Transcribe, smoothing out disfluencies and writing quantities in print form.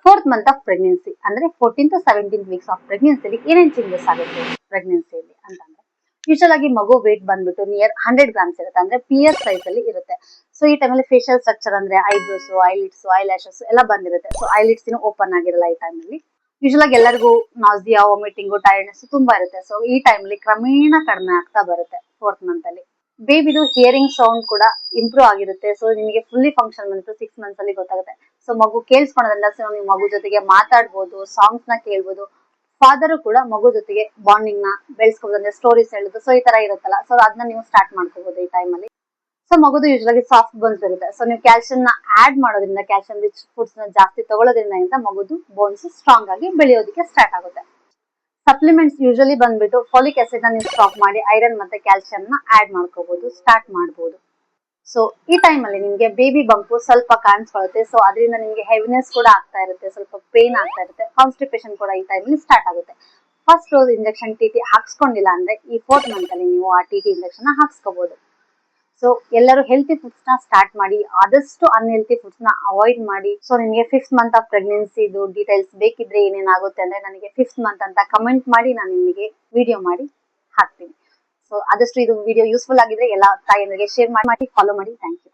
Fourth month of pregnancy ಅಂದ್ರೆ 14 to 17 weeks of ಪ್ರೆಗ್ನೆನ್ಸಿಲಿ ಏನೇನ್ changes ಆಗುತ್ತೆ ಪ್ರೆಗ್ನೆನ್ಸಿಯಲ್ಲಿ ಅಂತಂದ್ರೆ ಯೂಶಲ್ ಆಗಿ ಮಗು ವೇಟ್ ಬಂದ್ಬಿಟ್ಟು ನಿಯರ್ 100 ಗ್ರಾಮ್ಸ್ ಇರುತ್ತೆ ಅಂದ್ರೆ ಪಿಯರ್ ಸೈಜ್ ಅಲ್ಲಿ ಇರುತ್ತೆ. ಸೊ ಈ ಟೈಮಲ್ಲಿ ಫೇಶಿಯಲ್ ಸ್ಟ್ರಕ್ಚರ್ ಅಂದ್ರೆ ಐಬ್ರೋಸ್, ಐಲಿಡ್ಸ್, ಐಲ್ಯಾಶಸ್ ಎಲ್ಲ ಬಂದಿರುತ್ತೆ. ಸೊ ಐಲಿಡ್ಸ್ ಇನ್ನು ಓಪನ್ ಆಗಿರಲ್ಲ ಈ ಟೈಮಲ್ಲಿ. ಯೂಶಲ್ ಆಗಿ ಎಲ್ಲರಿಗೂ ನಾಸಿಯಾ, ವಾಮಿಟಿಂಗು, ಟೈರ್ಡ್ನೆಸ್ ತುಂಬಾ ಇರುತ್ತೆ. ಸೊ ಈ ಟೈಮಲ್ಲಿ ಕ್ರಮೇಣ ಕಡಿಮೆ ಆಗ್ತಾ ಬರುತ್ತೆ ಫೋರ್ತ್ ಮಂತ್ ಅಲ್ಲಿ. ಬೇಬಿದು ಹಿಯರಿಂಗ್ ಸೌಂಡ್ ಕೂಡ ಇಂಪ್ರೂವ್ ಆಗಿರುತ್ತೆ. ಸೊ ನಿಮಗೆ ಫುಲ್ಲಿ ಫಂಕ್ಷನ್ ಬಂದ್ಬಿಟ್ಟು 6 ಮಂತ್ಸ್ ಅಲ್ಲಿ ಗೊತ್ತಾಗುತ್ತೆ. ಸೊ ಮಗು ಕೇಳಿಸ್ಕೊಳೋದ್ರಿಂದ ಸೊ ನೀವು ಮಗು ಜೊತೆಗೆ ಮಾತಾಡ್ಬೋದು, ಸಾಂಗ್ಸ್ ನ ಕೇಳ್ಬೋದು. ಫಾದರ್ ಕೂಡ ಮಗು ಜೊತೆಗೆ ಬಾಂಡಿಂಗ್ ನ ಬೆಳೆಸ್ಕೋಬಹುದು, ಅಂದ್ರೆ ಸ್ಟೋರೀಸ್ ಹೇಳುದು. ಸೊ ಈ ತರ ಇರುತ್ತಲ್ಲ, ಸೊ ಅದನ್ನ ನೀವು ಸ್ಟಾರ್ಟ್ ಮಾಡ್ಕೋಬಹುದು ಈ ಟೈಮ್ ಅಲ್ಲಿ. ಸೊ ಮಗುದು ಯೂಶಲಾಗಿ ಸಾಫ್ಟ್ ಬೋನ್ಸ್ ಇರುತ್ತೆ. ಸೊ ನೀವು ಕ್ಯಾಲ್ಸಿಯಂ ನ ಆಡ್ ಮಾಡೋದ್ರಿಂದ, ಕ್ಯಾಲ್ಸಿಯಂ ರಿಚ್ ಫುಡ್ಸ್ ನ ಜಾಸ್ತಿ ತಗೊಳ್ಳೋದ್ರಿಂದ ಮಗುದು ಬೋನ್ಸ್ ಸ್ಟ್ರಾಂಗ್ ಆಗಿ ಬೆಳೆಯೋದಕ್ಕೆ ಸ್ಟಾರ್ಟ್ ಆಗುತ್ತೆ. ಸಪ್ಲಿಮೆಂಟ್ಸ್ ಯೂಶಲಿ ಬಂದ್ಬಿಟ್ಟು ಫಾಲಿಕ್ ಆಸಿಡ್ ನ ನೀವು ಸ್ಟಾಪ್ ಮಾಡಿ ಐರನ್ ಮತ್ತೆ ಕ್ಯಾಲ್ಸಿಯಂ ನ ಆಡ್ ಮಾಡ್ಕೋಬಹುದು, ಸ್ಟಾರ್ಟ್ ಮಾಡಬಹುದು. ಸೊ ಈ ಟೈಮ್ ಅಲ್ಲಿ ನಿಮ್ಗೆ ಬೇಬಿ ಬಂಪು ಸ್ವಲ್ಪ ಕಾಣಿಸ್ಕೊಳ್ಳುತ್ತೆ. ಸೊ ಅದರಿಂದ ನಿಮ್ಗೆ ಹೆವಿನೆಸ್ ಕೂಡ ಆಗ್ತಾ ಇರುತ್ತೆ, ಸ್ವಲ್ಪ ಪೇನ್ ಆಗ್ತಾ ಇರುತ್ತೆ, ಕಾನ್ಸ್ಟಿಪೇಷನ್ ಕೂಡ ಈ ಟೈಮ್ ಅಲ್ಲಿ ಸ್ಟಾರ್ಟ್ ಆಗುತ್ತೆ. ಫಸ್ಟ್ ಡೋಸ್ ಇಂಜೆಕ್ಷನ್ ಟಿ ಹಾಕ್ಸ್ಕೊಂಡಿಲ್ಲ ಅಂದ್ರೆ ಈ ಫೋರ್ತ್ ಮಂತ್ ಅಲ್ಲಿ ನೀವು ಆ ಟಿ ಇಂಜೆಕ್ಷನ್ ಹಾಕ್ಸ್ಕೋಬಹುದು. ಸೊ ಎಲ್ಲರೂ ಹೆಲ್ತಿ ಫುಡ್ಸ್ ನ ಸ್ಟಾರ್ಟ್ ಮಾಡಿ, ಆದಷ್ಟು ಅನ್ಹೆಲ್ತಿ ಫುಡ್ಸ್ ನ ಅವಾಯ್ಡ್ ಮಾಡಿ. ಸೊ ನಿಮಗೆ 5th month of pregnancy details ಬೇಕಿದ್ರೆ ಏನೇನಾಗುತ್ತೆ ಅಂದ್ರೆ ನನಗೆ 5th ಮಂತ್ ಅಂತ ಕಮೆಂಟ್ ಮಾಡಿ, ನಾನು ನಿಮಗೆ ವಿಡಿಯೋ ಮಾಡಿ ಹಾಕ್ತೀನಿ. ಸೊ ಆದಷ್ಟು ಇದು ವಿಡಿಯೋ ಯೂಸ್ಫುಲ್ ಆಗಿದ್ರೆ ಎಲ್ಲ ತಾಯಿಯರಿಗೆ ಶೇರ್ ಮಾಡಿ, ಫಾಲೋ ಮಾಡಿ. Thank you.